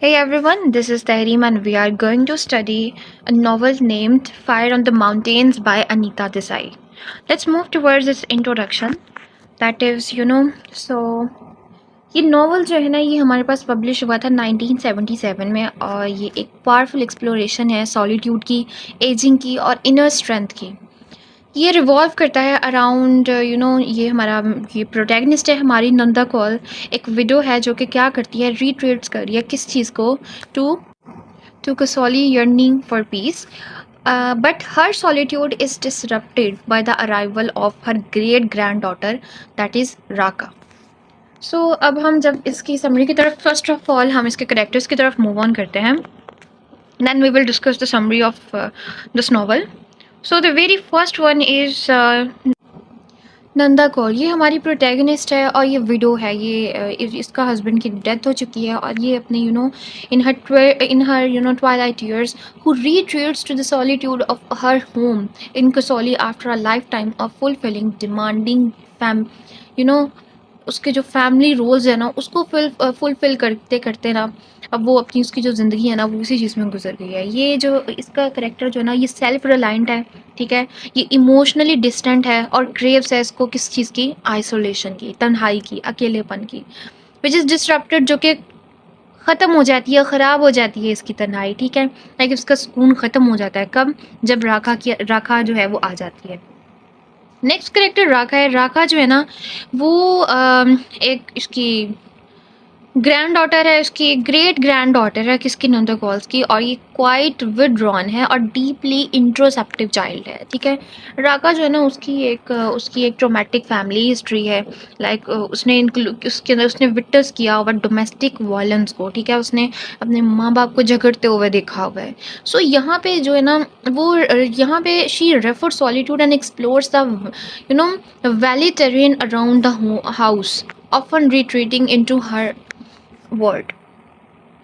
Hey everyone, this is Tahreem and we are going to study a novel named Fire on the Mountains by Anita Desai. Let's move towards its introduction. That is, so ये novel जो है ना ये हमारे पास publish हुआ था 1977 में और ये एक पावरफुल एक्सप्लोरेशन है सॉलिट्यूड की, एजिंग की और इनर स्ट्रेंथ की। ये रिवॉल्व करता है अराउंड ये हमारा ये प्रोटैगनिस्ट है हमारी नंदा कौल, एक विडो है जो कि क्या करती है, रिट्रीट्स कर रही है किस चीज़ को, to to Kasauli yearning for peace. But her solitude is disrupted by the arrival of her great granddaughter, that is Raka. So अब हम जब इसकी समरी की तरफ फर्स्ट ऑफ ऑल हम इसके करेक्टर्स की तरफ मूव ऑन करते हैं, then we will discuss the summary of this novel. So the very first one is Nanda Kaur. ये हमारी प्रोटैगनिस्ट है और ये विडो है। ये इसका हस्बैंड की डेथ हो चुकी है और ये अपने in her twilight years who retreats to the solitude of her home in Kasauli after a lifetime of fulfilling demanding fam you know उसके जो फैमिली रोल्स है ना उसको फुलफिल करते करते ना अब वो अपनी उसकी जो ज़िंदगी है ना वो उसी चीज़ में गुजर गई है। ये जो इसका करेक्टर जो है ना ये सेल्फ रिलायंट है, ठीक है। ये इमोशनली डिस्टेंट है और क्रेव्स है इसको किस चीज़ की, आइसोलेशन की, तन्हाई की, अकेलेपन की, विच इज़ डिस्ट्रप्टेड, जो कि ख़त्म हो जाती है, ख़राब हो जाती है इसकी तन्हाई, ठीक है। लाइक उसका सुकून ख़त्म हो जाता है कब, जब राखा जो है वो आ जाती है। नेक्स्ट करेक्टर राखा है। राखा जो है ना वो एक इसकी ग्रैंड डॉटर है, उसकी ग्रेट ग्रैंड डॉटर है किसकी, नंदा कौल्स की, और ये क्वाइट विदड्रॉन है और डीपली इंट्रोसेप्टिव चाइल्ड है, ठीक है। राका जो है ना उसकी एक ट्रोमेटिक फैमिली हिस्ट्री है। लाइक उसके अंदर उसने विटनेस किया हुआ डोमेस्टिक वायलेंस को, ठीक है। उसने अपने माँ बाप को झगड़ते हुए देखा हुआ है। सो यहाँ पे जो है ना वो यहाँ पे she prefer solitude and explores the valley terrain around the house, often retreating into her word.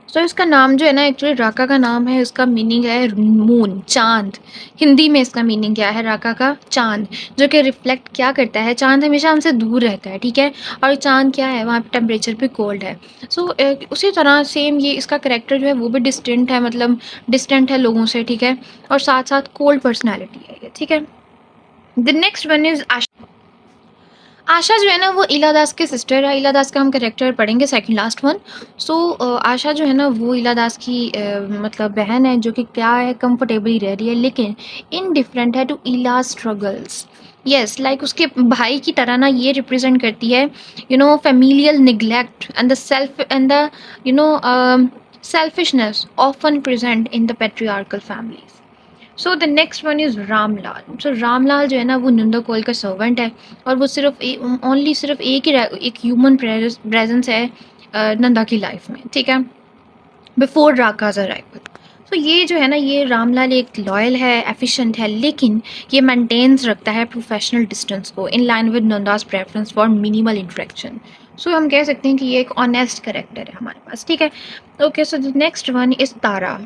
So इसका नाम जो है ना एक्चुअली राका का नाम है, इसका मीनिंग है मून, चांद। हिंदी में इसका मीनिंग क्या है, राका का चांद, जो कि रिफ्लेक्ट क्या करता है, चांद हमेशा हमसे दूर रहता है, ठीक है। और चांद क्या है, वहाँ पे टेम्परेचर भी कोल्ड है। सो उसी तरह सेम ये इसका करेक्टर जो है वो भी डिस्टेंट है, मतलब डिस्टेंट है लोगों से, ठीक है। और साथ साथ कोल्ड पर्सनैलिटी है ये, ठीक है। द नेक्स्ट वन इज आशा जो है ना वो इला दास के सिस्टर है। इला दास का हम करेक्टर पढ़ेंगे सेकंड लास्ट वन। सो आशा जो है ना वो इला दास की मतलब बहन है, जो कि क्या है, कंफर्टेबली रह रही है लेकिन इनडिफरेंट है टू इला स्ट्रगल्स। यस, लाइक उसके भाई की तरह ना ये रिप्रेजेंट करती है familial neglect and the self and the selfishness often present in the patriarchal families. So the next one is Ramlal. So Ramlal जो है ना वो नंदा कौल का सर्वेंट है और वो सिर्फ एक ह्यूमन प्रेजेंस है नंदा की लाइफ में, ठीक है, बिफोर राकाज अराइवल। तो ये जो है ना ये रामलाल एक लॉयल है, एफिशिएंट है, लेकिन ये मेंटेन्स रखता है प्रोफेशनल डिस्टेंस को in line with Nanda's preference for minimal interaction. So हम कह सकते हैं कि ये एक ऑनेस्ट करेक्टर है हमारे पास, ठीक है। Okay, so the next one is Tara.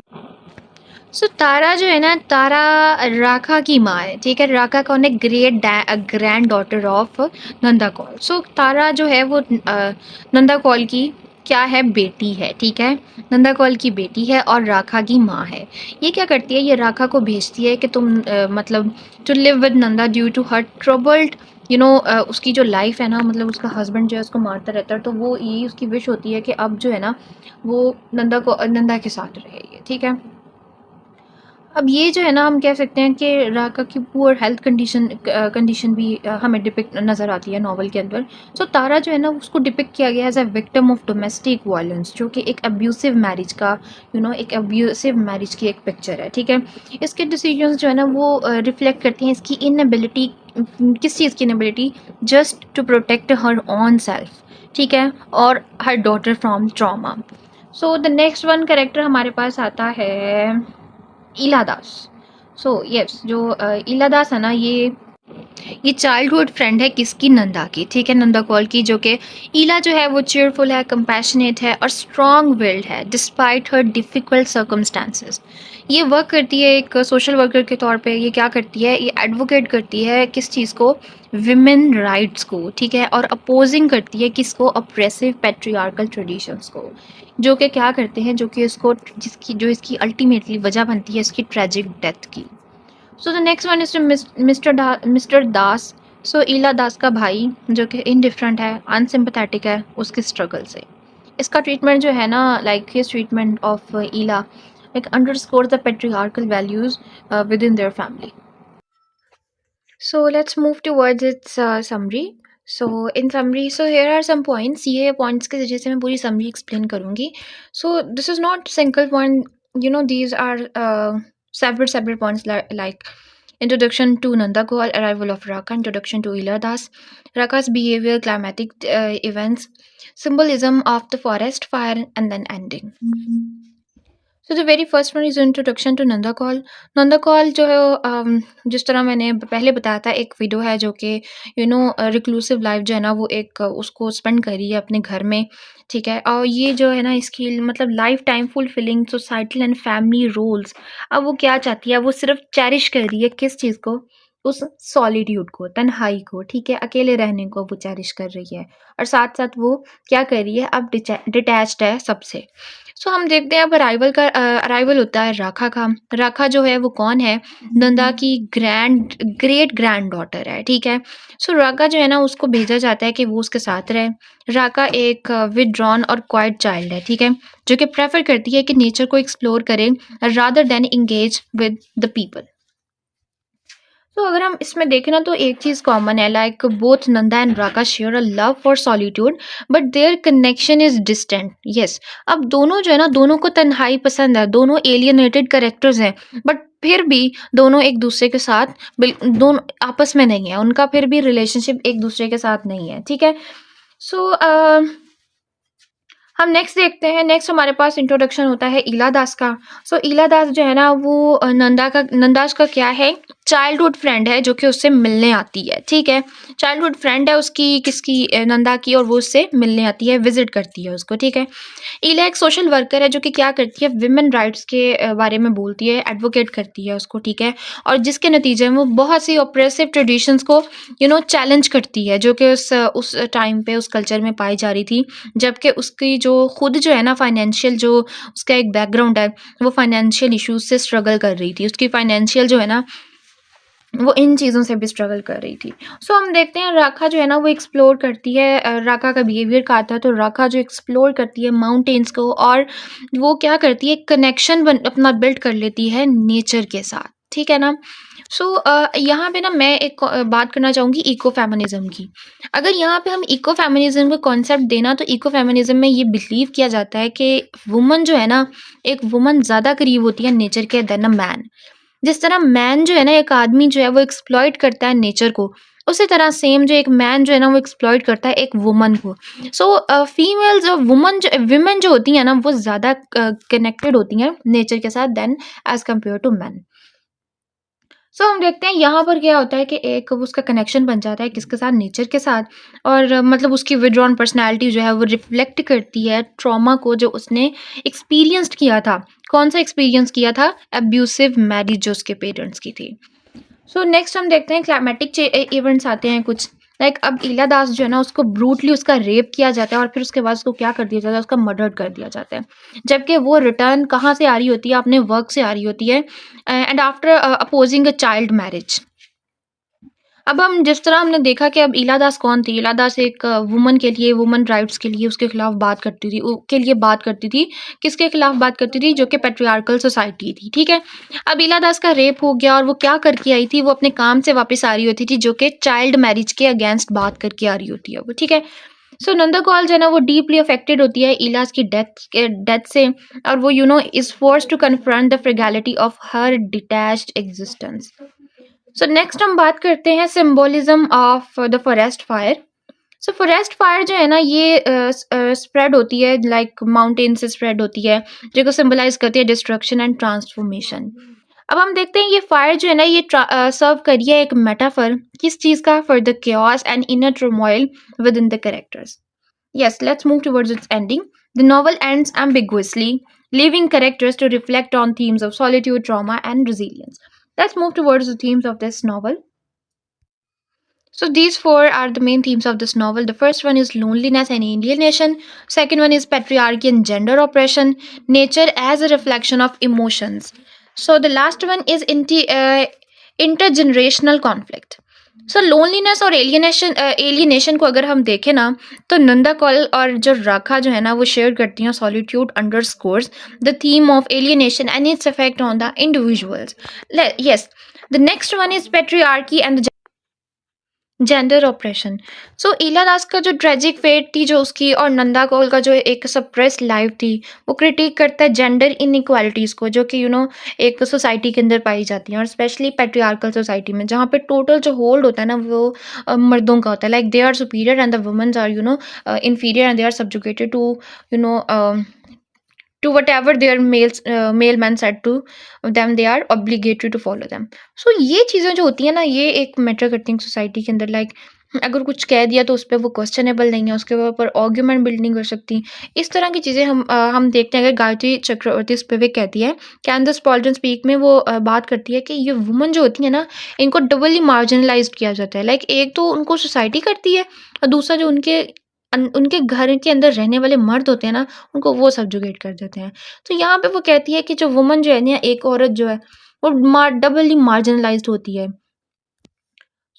So Tara जो है ना, तारा राखा की माँ है, ठीक है। राखा कौन है, grand daughter of Nanda Kaul. So Tara जो है वो नंदा कौल की क्या है, बेटी है, ठीक है। नंदा कौल की बेटी है और राखा की माँ है। ये क्या करती है, ये राखा को भेजती है कि तुम मतलब to live with Nanda due to her troubled उसकी जो लाइफ है ना, मतलब उसका हस्बैंड जो है उसको मारता रहता है, तो वो यही उसकी विश होती है कि अब जो है ना वो नंदा के साथ रहे, ठीक है। अब ये जो है ना हम कह सकते हैं कि राका की पुअर हेल्थ कंडीशन भी हमें डिपिक्ट नज़र आती है नॉवल के अंदर। सो तारा जो है ना उसको डिपिक्ट किया गया as a victim of domestic violence, जो कि एक अब्यूसिव मैरिज का एक अब्यूसिव मैरिज की एक पिक्चर है, ठीक है। इसके डिसीजंस जो है ना वो रिफ्लेक्ट करती हैं इसकी इनएबिलिटी, किस चीज़ की inability, just to protect her own self, ठीक है, और her daughter from trauma. So the next one character हमारे पास आता है इला दास। सो यस, जो इला दास है ना ये ये चाइल्डहुड फ्रेंड है किसकी? नंदा की, ठीक है, नंदा कौल की, जो कि ईला जो है वो चीयरफुल है, कंपैशनेट है और स्ट्रॉन्ग विल्ड है डिस्पाइट हर डिफ़िकल्ट सर्कमस्टांसेस। ये वर्क करती है एक सोशल वर्कर के तौर पे। ये क्या करती है? ये एडवोकेट करती है किस चीज़ को? विमेन राइट्स को, ठीक है, और अपोजिंग करती है किसको? ऑप्रेसिव पेट्रियार्कल ट्रेडिशंस को, जो कि क्या करते हैं, जो कि इसको जिसकी जो इसकी अल्टीमेटली वजह बनती है इसकी ट्रेजिक डेथ की। So the next one is mister Das. So Ila Das का भाई, जो कि इनडिफरेंट है, अनसिम्पथेटिक है उसके स्ट्रगल से। इसका ट्रीटमेंट जो है ना, like his treatment of Ila like underscore the patriarchal values within their family. So let's move towards its summary. So in summary, so here are some points. ये पॉइंट्स के जरिए से मैं पूरी समरी एक्सप्लेन करूँगी। So this is not single point, you know, these are separate points like introduction to Nandakol, arrival of Raka, introduction to Iladas, Raka's behavior, climatic events, symbolism of the forest fire, and then ending. So the very first one is introduction to Nanda Kaul. Nanda Kaul जो है जिस तरह मैंने पहले बताया था, एक window है जो कि रिक्लूसिव लाइफ जो है ना वो एक उसको स्पेंड करी है अपने घर में, ठीक है। और ये जो है ना इसकी मतलब lifetime fulfilling societal and family roles. अब वो क्या चाहती है? वो सिर्फ चेरिश कर रही है किस चीज़ को? उस सॉलिट्यूड को, तन्हाई को, ठीक है, अकेले रहने को वो चेरिश कर रही है। और साथ साथ वो क्या कर रही है? अब डिटैच्ड है सबसे। सो हम देखते हैं अब अराइवल होता है राखा का। राखा जो है वो कौन है? नंदा की ग्रेट ग्रैंड डॉटर है, ठीक है। सो राका जो है ना उसको भेजा जाता है कि वो उसके साथ रहे। राका एक विदड्रॉन और क्वाइट चाइल्ड है, ठीक है, जो कि प्रेफर करती है कि नेचर को एक्सप्लोर करें rather than engage with the people. तो अगर हम इसमें देखें ना तो एक चीज़ कॉमन है, like both Nanda and Raka share a love for solitude but there connection is distant. Yes, अब दोनों जो है ना, दोनों को तन्हाई पसंद है, दोनों एलियनेटेड कैरेक्टर्स हैं, बट फिर भी दोनों एक दूसरे के साथ दोनों आपस में नहीं है, उनका फिर भी रिलेशनशिप एक दूसरे के साथ नहीं है, ठीक है। सो हम नेक्स्ट देखते हैं। नेक्स्ट हमारे पास इंट्रोडक्शन होता है ईला दास का। सो ईला दास जो है ना वो नंदास का क्या है? चाइल्डहुड फ्रेंड है, जो कि उससे मिलने आती है, ठीक है। चाइल्डहुड फ्रेंड है उसकी, किसकी? नंदा की, और वो उससे मिलने आती है, विजिट करती है उसको, ठीक है। ईला एक सोशल वर्कर है जो कि क्या करती है? विमेन राइट्स के बारे में बोलती है, एडवोकेट करती है उसको, ठीक है। और जिसके नतीजे में वो बहुत सी ऑप्रेसिव ट्रेडिशंस को चैलेंज करती है, जो कि उस टाइम पे उस कल्चर में पाई जा रही थी। जबकि उसकी जो खुद जो है ना फाइनेंशियल जो उसका एक बैकग्राउंड है, वो फाइनेंशियल इश्यूज से स्ट्रगल कर रही थी। उसकी फाइनेंशियल जो है ना वो इन चीज़ों से भी स्ट्रगल कर रही थी। सो हम देखते हैं राखा जो है ना वो एक्सप्लोर करती है। राखा का बिहेवियर का आता है तो राखा जो एक्सप्लोर करती है माउंटेन्स को, और वो क्या करती है? कनेक्शन अपना बिल्ड कर लेती है नेचर के साथ, ठीक है ना। सो यहाँ पे ना मैं एक बात करना चाहूँगी इको फेमिनिज्म की। अगर यहाँ पे हम इको फेमिनिज्म का कॉन्सेप्ट देना, तो इको फेमिनिज्म में ये बिलीव किया जाता है कि वुमन जो है ना, एक वुमन ज़्यादा करीब होती है नेचर के देन अ मैन। जिस तरह मैन जो है ना, एक आदमी जो है वो एक्सप्लॉइट करता है नेचर को, उसी तरह सेम जो एक मैन जो है ना वो एक्सप्लॉइट करता है एक वुमन को। सो फीमेल्स और विमेन जो होती हैं ना वो ज़्यादा कनेक्टेड होती हैं नेचर के साथ then as compared to man. So हम देखते हैं यहाँ पर क्या होता है कि एक वो उसका कनेक्शन बन जाता है किसके साथ? नेचर के साथ। और मतलब उसकी विड्रॉन पर्सनैलिटी जो है वो रिफ्लेक्ट करती है ट्रॉमा को जो उसने एक्सपीरियंस्ड किया था। कौन सा एक्सपीरियंस किया था? एब्यूसिव मैरिज जो उसके पेरेंट्स की थी। सो नेक्स्ट हम देखते हैं क्लाइमेटिक इवेंट्स आते हैं कुछ, लाइक अब ईला दास जो है ना उसको ब्रूटली उसका रेप किया जाता है, और फिर उसके बाद उसको क्या कर दिया जाता है? उसका मर्डर कर दिया जाता है। जबकि वो रिटर्न कहाँ से आ रही होती है? अपने वर्क से आ रही होती है, and after opposing a child marriage. अब हम जिस तरह हमने देखा कि अब ईला दास कौन थी? ईला दास एक वुमन के लिए, वुमन राइट्स के लिए उसके खिलाफ बात करती थी, के लिए बात करती थी। किसके खिलाफ बात करती थी? जो कि पेट्रियार्कल सोसाइटी थी, ठीक है। अब ईला दास का रेप हो गया, और वो क्या करके आई थी? वो अपने काम से वापस आ रही होती थी, जो कि चाइल्ड मैरिज के अगेंस्ट बात करके आ रही होती है वो, ठीक है। सो नंदा कौल जो है ना वो डीपली अफेक्टेड होती है ईलास की डेथ से, और वो is force to confront the fragility of her detached existence. So next हम बात करते हैं symbolism of the forest fire. So forest fire जो है ना ये स्प्रेड होती है, लाइक माउंटेन से स्प्रेड होती है, जो को सिंबलाइज करती है डिस्ट्रक्शन एंड ट्रांसफॉर्मेशन। अब हम देखते हैं ये फायर जो है ना ये सर्व करिए एक मेटाफर किस चीज़ का, for the chaos and inner turmoil within the characters. Yes, let's move towards its ending. The novel ends ambiguously, leaving characters to reflect on themes of solitude, trauma, and resilience. Let's move towards the themes of this novel. So these four are the main themes of this novel. The first one is loneliness and alienation. Second one is patriarchy and gender oppression. Nature as a reflection of emotions. So the last one is intergenerational conflict. So loneliness और alienation को अगर हम देखें ना तो नंदा कौल और जो राखा जो है ना वो शेयर करती हैं solitude underscores the theme of alienation and its effect on the individuals. Yes, the next one is patriarchy and gender oppression. So Ila Das का जो ट्रेजिक फेट थी जो उसकी और नंदा कौल का जो एक सप्रेस लाइफ थी वो क्रिटिक करता है जेंडर इनइक्वालिटीज़ को जो कि एक सोसाइटी के अंदर पाई जाती हैं और स्पेशली पेट्रियार्कल सोसाइटी में जहाँ पे टोटल जो होल्ड होता है ना वो मर्दों का होता है. Like they are superior and the womens are inferior and they are subjugated to you know to whatever their male men said to them, they are obligatory to follow them. So ये चीज़ें जो होती हैं ना ये एक matter करती हैं सोसाइटी के अंदर. लाइक अगर कुछ कह दिया तो उस पर वो क्वेश्चनेबल नहीं है, उसके ऊपर आर्ग्यूमेंट बिल्ड नहीं कर सकती. इस तरह की चीज़ें हम देखते हैं. अगर गायत्री चक्रवर्ती इस पे भी कहती है कैन दिस पॉल्टन स्पीक में वो बात करती है कि ये वुमन जो होती है ना इनको डबली मार्जिनलाइज किया जाता है. लाइक एक तो उनको सोसाइटी करती है और दूसरा जो उनके घर के अंदर रहने वाले मर्द होते हैं ना उनको वो सब्जुगेट कर देते हैं. तो यहाँ पे वो कहती है कि जो वुमन जो है ना एक औरत जो है वो डबली मार्जिनलाइज्ड होती है.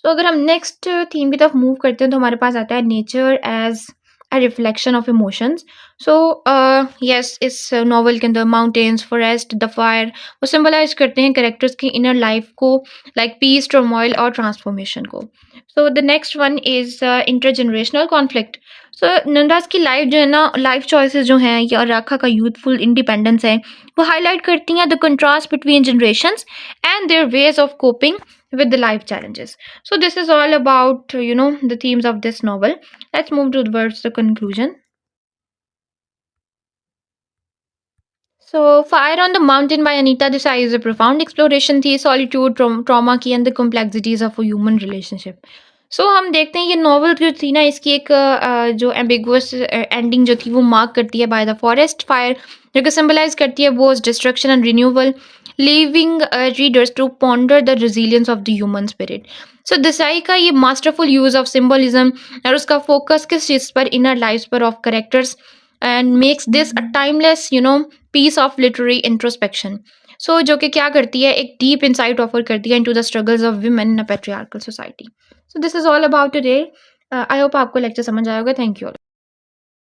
तो अगर हम नेक्स्ट थीम की तरफ मूव करते हैं तो हमारे पास आता है nature as a reflection of emotions. So yes, इस नॉवल के अंदर माउंटेन्स, फॉरेस्ट, द फायर वो सिंबलाइज करते हैं कैरेक्टर्स की इनर लाइफ को, लाइक पीस, टर्मोइल और ट्रांसफॉर्मेशन को. So the next one is intergenerational conflict. So Nanda's की लाइफ जो है ना लाइफ चॉइसेस जो हैं या राखा का यूथफुल इंडिपेंडेंस है वो हाईलाइट करती हैं the contrast between generations and their ways of coping with the life challenges. So this is all about the themes of this novel. Let's move towards the conclusion. So Fire on the Mountain by Anita Desai is a profound exploration थी solitude, trauma की and the complexities of a human relationship. So हम देखते हैं ये novel जो थी ना इसकी एक जो एम्बिगुअस एंडिंग जो थी वो मार्क करती है बाय द फॉरेस्ट फायर जो कि सिंबलाइज करती है वो destruction and renewal, leaving readers to ponder the resilience of the human spirit. So Desai का ये मास्टरफुल यूज ऑफ सिम्बोलिज्म और उसका फोकस किस चीज़ पर, इनर लाइफ पर of characters, and makes this a timeless piece of literary introspection. So जो कि क्या करती है एक डीप इंसाइट ऑफर करती है into the struggles of women in a patriarchal society. So this is all about today. I hope आपको lecture समझ आया होगा. Thank you.